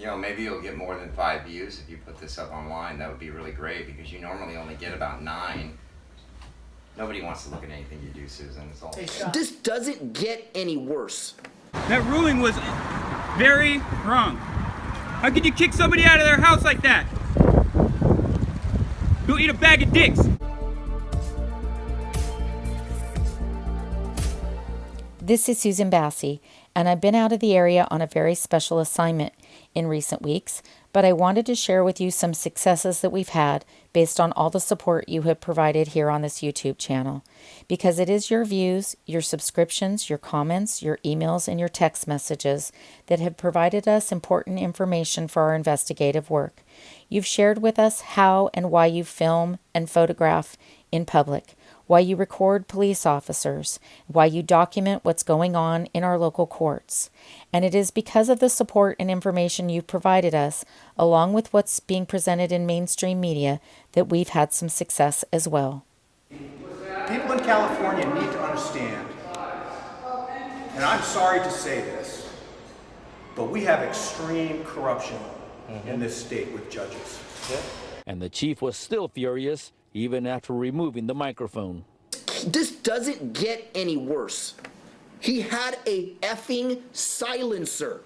You know, maybe you'll get more than 5 views if you put this up online. That would be really great because you normally only get about 9. Nobody wants to look at anything you do, Susan. It's all. This doesn't get any worse. That ruling was very wrong. How could you kick somebody out of their house like that? Go eat a bag of dicks. This is Susan Bassi, and I've been out of the area on a very special assignment in recent weeks, but I wanted to share with you some successes that we've had based on all the support you have provided here on this YouTube channel, because it is your views, your subscriptions, your comments, your emails, and your text messages that have provided us important information for our investigative work. You've shared with us how and why you film and photograph in public, why you record police officers, why you document what's going on in our local courts. And it is because of the support and information you've provided us, along with what's being presented in mainstream media, that we've had some success as well. People in California need to understand, and I'm sorry to say this, but we have extreme corruption in this state with judges. And the chief was still furious, even after removing the microphone. This doesn't get any worse. He had a effing silencer.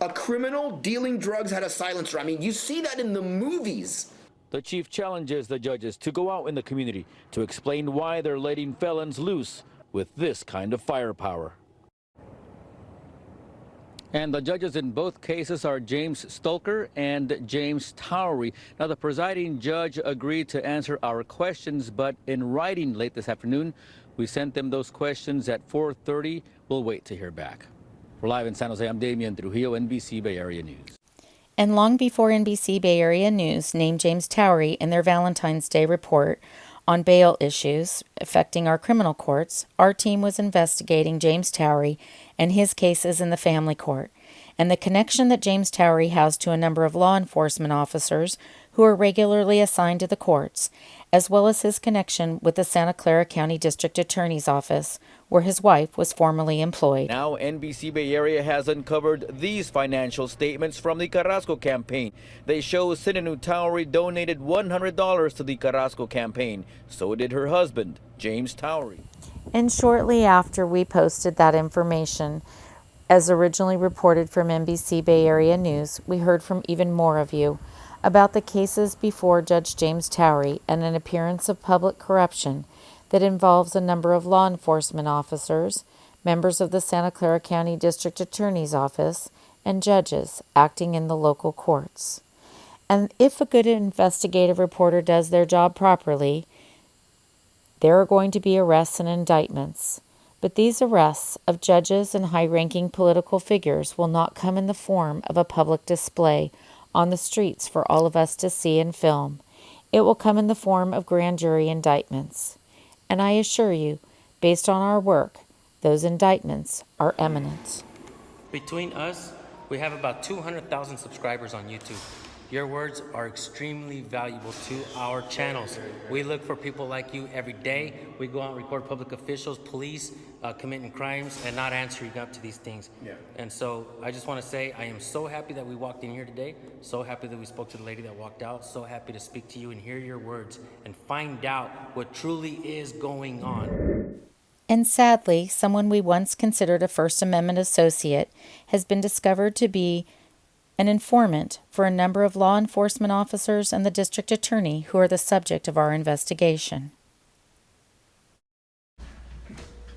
A criminal dealing drugs had a silencer. I mean, you see that in the movies. The chief challenges the judges to go out in the community to explain why they're letting felons loose with this kind of firepower. And the judges in both cases are James Stolker and James Towery. Now, the presiding judge agreed to answer our questions, but in writing late this afternoon. We sent them those questions at 4:30. We'll wait to hear back. We're live in San Jose. I'm Damian Trujillo, NBC Bay Area News. And long before NBC Bay Area News named James Towery in their Valentine's Day report on bail issues affecting our criminal courts, our team was investigating James Towery and his cases in the family court, and the connection that James Towery has to a number of law enforcement officers who are regularly assigned to the courts, as well as his connection with the Santa Clara County District Attorney's Office, where his wife was formerly employed. Now, NBC Bay Area has uncovered these financial statements from the Carrasco campaign. They show Senator Towery donated $100 to the Carrasco campaign. So did her husband, James Towery. And shortly after we posted that information, as originally reported from NBC Bay Area News, we heard from even more of you about the cases before Judge James Towery and an appearance of public corruption that involves a number of law enforcement officers, members of the Santa Clara County District Attorney's Office, and judges acting in the local courts. And if a good investigative reporter does their job properly, there are going to be arrests and indictments. But these arrests of judges and high-ranking political figures will not come in the form of a public display on the streets for all of us to see and film. It will come in the form of grand jury indictments. And I assure you, based on our work, those indictments are imminent. Between us, we have about 200,000 subscribers on YouTube. Your words are extremely valuable to our channels. We look for people like you every day. We go out and record public officials, police, committing crimes and not answering up to these things. Yeah. And so I just want to say I am so happy that we walked in here today, so happy that we spoke to the lady that walked out, so happy to speak to you and hear your words and find out what truly is going on. And sadly, someone we once considered a First Amendment associate has been discovered to be an informant for a number of law enforcement officers and the district attorney who are the subject of our investigation.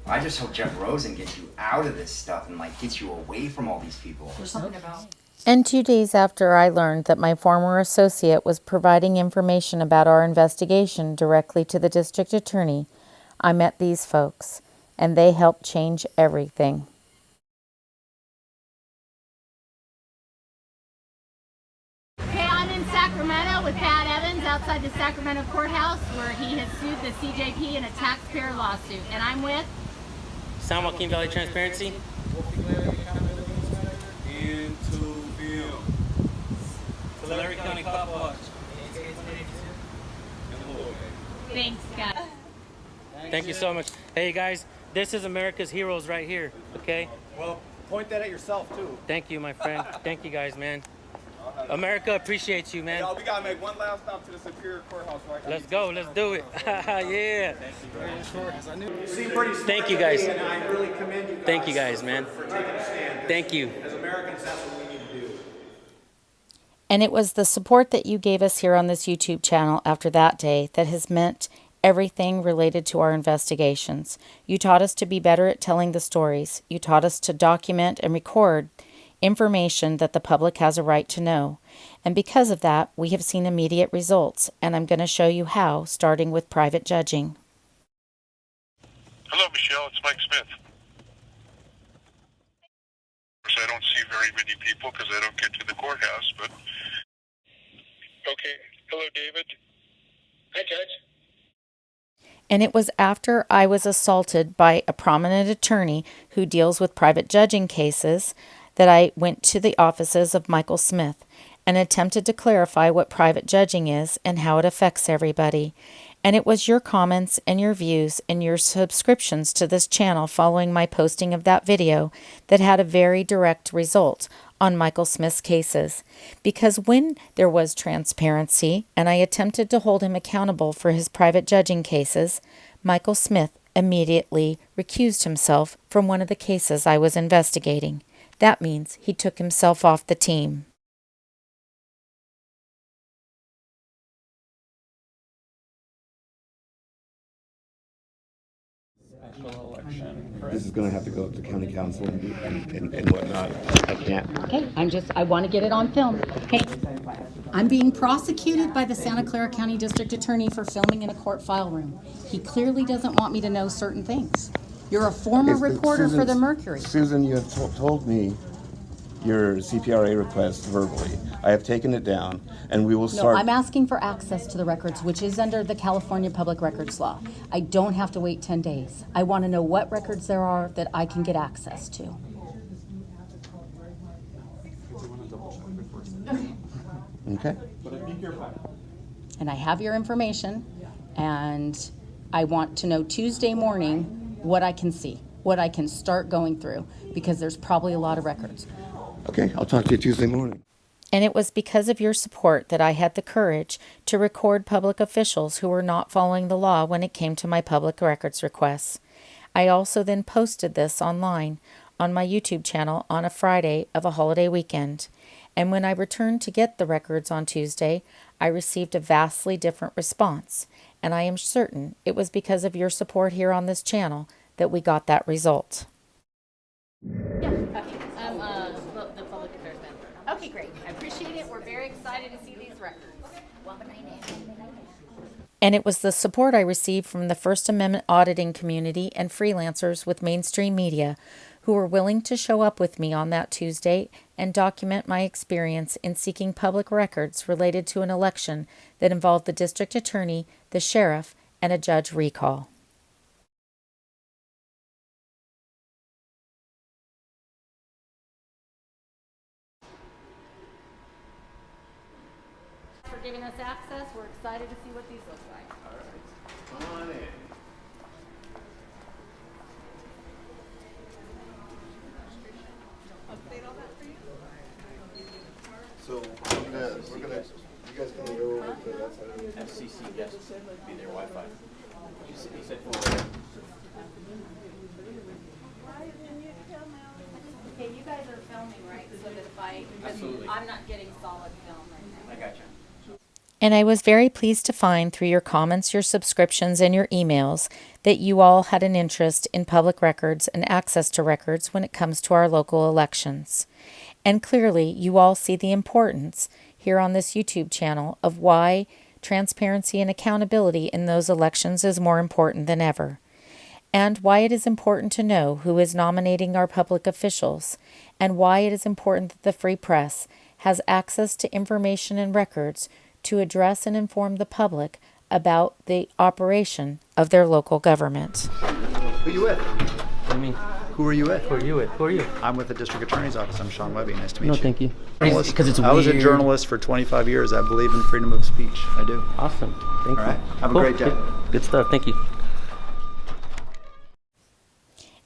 I just hope Jeff Rosen gets you out of this stuff and gets you away from all these people. There's something about. And 2 days after I learned that my former associate was providing information about our investigation directly to the district attorney, I met these folks, and they helped change everything. Okay, I'm in Sacramento with Pat Evans outside the Sacramento courthouse where he has sued the CJP in a taxpayer lawsuit. And I'm with San Joaquin Valley Transparency. Tulare County Cop Watch. Thanks, guys. Thank you so much. Hey guys, this is America's Heroes right here, okay? Well, point that at yourself too. Thank you, my friend. Thank you guys, man. America appreciates you, man. Y'all, we gotta make one last stop to the Superior Courthouse, right? Let's go. Let's do it. Yeah. You seem pretty smart. Thank you, guys. And I really commend you guys. Thank you, guys, man. For taking a stand. Thank you. As Americans, that's what we need to do. And it was the support that you gave us here on this YouTube channel after that day that has meant everything related to our investigations. You taught us to be better at telling the stories. You taught us to document and record information that the public has a right to know. And because of that, we have seen immediate results, and I'm going to show you how, starting with private judging. Hello, Michelle. It's Mike Smith. Of course, I don't see very many people because I don't get to the courthouse, but... Okay. Hello, David. Hi, Judge. And it was after I was assaulted by a prominent attorney who deals with private judging cases that I went to the offices of Michael Smith and attempted to clarify what private judging is and how it affects everybody. And it was your comments and your views and your subscriptions to this channel following my posting of that video that had a very direct result on Michael Smith's cases. Because when there was transparency and I attempted to hold him accountable for his private judging cases, Michael Smith immediately recused himself from one of the cases I was investigating. That means he took himself off the team. This is going to have to go up to county council and whatnot. I can't. Okay, I want to get it on film. Hey, I'm being prosecuted by the Santa Clara County District Attorney for filming in a court file room. He clearly doesn't want me to know certain things. You're a former reporter for the Mercury. Susan, you have told me your CPRA request verbally. I have taken it down, and we will start... No, I'm asking for access to the records, which is under the California Public Records Law. I don't have to wait 10 days. I want to know what records there are that I can get access to. Okay. And I have your information, and I want to know Tuesday morning what I can see, what I can start going through, because there's probably a lot of records. Okay, I'll talk to you Tuesday morning. And it was because of your support that I had the courage to record public officials who were not following the law when it came to my public records requests. I also then posted this online on my YouTube channel on a Friday of a holiday weekend. And when I returned to get the records on Tuesday, I received a vastly different response. And I am certain it was because of your support here on this channel that we got that result. Yeah, okay. I'm the public affairs manager. Okay, great. I appreciate it. We're very excited to see these records. And it was the support I received from the First Amendment auditing community and freelancers with mainstream media who were willing to show up with me on that Tuesday and document my experience in seeking public records related to an election that involved the district attorney, the sheriff, and a judge recall. For giving us access. We're excited to see what these look like. All right. Come on in. So we're gonna, you guys gonna go over to that side? FCC guests be their Wi-Fi. He said Okay, you guys are filming, right? So that if Absolutely. I'm not getting solid film right now. I gotcha. And I was very pleased to find through your comments, your subscriptions, and your emails that you all had an interest in public records and access to records when it comes to our local elections. And clearly, you all see the importance here on this YouTube channel of why transparency and accountability in those elections is more important than ever, and why it is important to know who is nominating our public officials, and why it is important that the free press has access to information and records to address and inform the public about the operation of their local government. Who are you with? What do you mean? Who are you with? Who are you with? Who are you? I'm with the District Attorney's Office. I'm Sean Webby. Nice to meet you. No, thank you. Journalist. Because it's weird. I was a journalist for 25 years. I believe in freedom of speech. I do. Awesome. Thank you. All right. Have a great day. Good stuff. Thank you.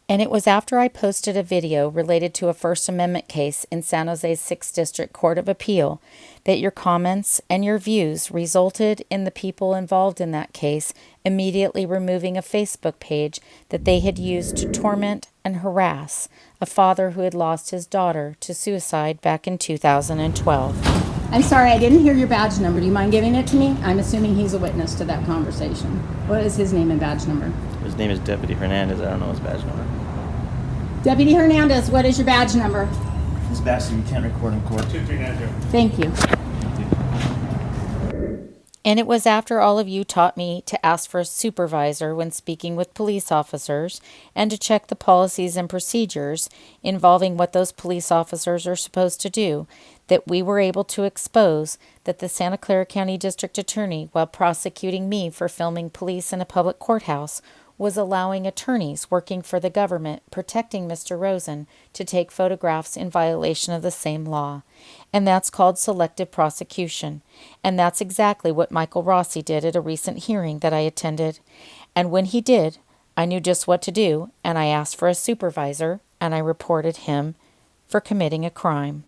And it was after I posted a video related to a First Amendment case in San Jose's 6th District Court of Appeal that your comments and your views resulted in the people involved in that case immediately removing a Facebook page that they had used to torment and harass a father who had lost his daughter to suicide back in 2012. I'm sorry, I didn't hear your badge number. Do you mind giving it to me? I'm assuming he's a witness to that conversation. What is his name and badge number? His name is Deputy Hernandez. I don't know his badge number. Deputy Hernandez, what is your badge number? Miss Bassi, you can't record in court. 2390. Thank you. And it was after all of you taught me to ask for a supervisor when speaking with police officers and to check the policies and procedures involving what those police officers are supposed to do that we were able to expose that the Santa Clara County District Attorney, while prosecuting me for filming police in a public courthouse, was allowing attorneys working for the government protecting Mr. Rosen to take photographs in violation of the same law. And that's called selective prosecution. And that's exactly what Michael Rossi did at a recent hearing that I attended. And when he did, I knew just what to do, and I asked for a supervisor, and I reported him for committing a crime.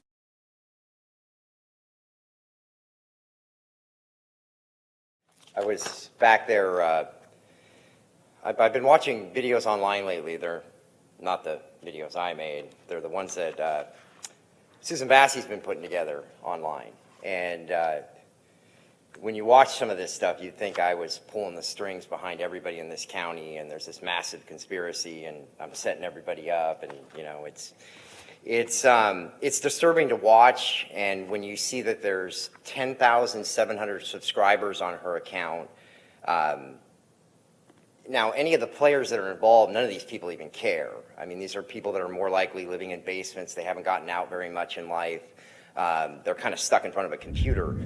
I was back there. I've been watching videos online lately. They're not the videos I made. They're the ones that Susan Bassi's been putting together online. And when you watch some of this stuff, you'd think I was pulling the strings behind everybody in this county, and there's this massive conspiracy, and I'm setting everybody up, and you know, it's disturbing to watch. And when you see that there's 10,700 subscribers on her account. Now, any of the players that are involved, none of these people even care. I mean, these are people that are more likely living in basements. They haven't gotten out very much in life. They're kind of stuck in front of a computer.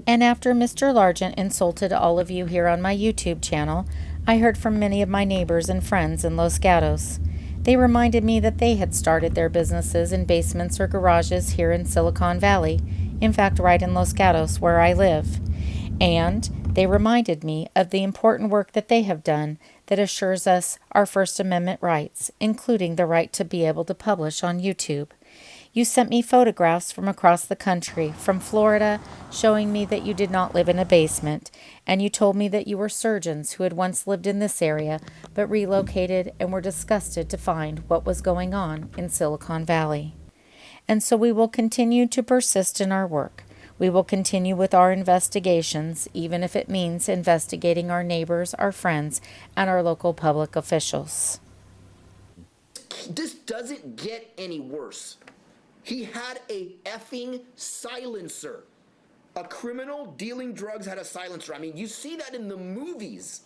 And after Mr. Largent insulted all of you here on my YouTube channel, I heard from many of my neighbors and friends in Los Gatos. They reminded me that they had started their businesses in basements or garages here in Silicon Valley, in fact, right in Los Gatos, where I live. And they reminded me of the important work that they have done that assures us our First Amendment rights, including the right to be able to publish on YouTube. You sent me photographs from across the country, from Florida, showing me that you did not live in a basement, and you told me that you were surgeons who had once lived in this area, but relocated and were disgusted to find what was going on in Silicon Valley. And so we will continue to persist in our work. We will continue with our investigations, even if it means investigating our neighbors, our friends, and our local public officials. This doesn't get any worse. He had a effing silencer. A criminal dealing drugs had a silencer. I mean, you see that in the movies.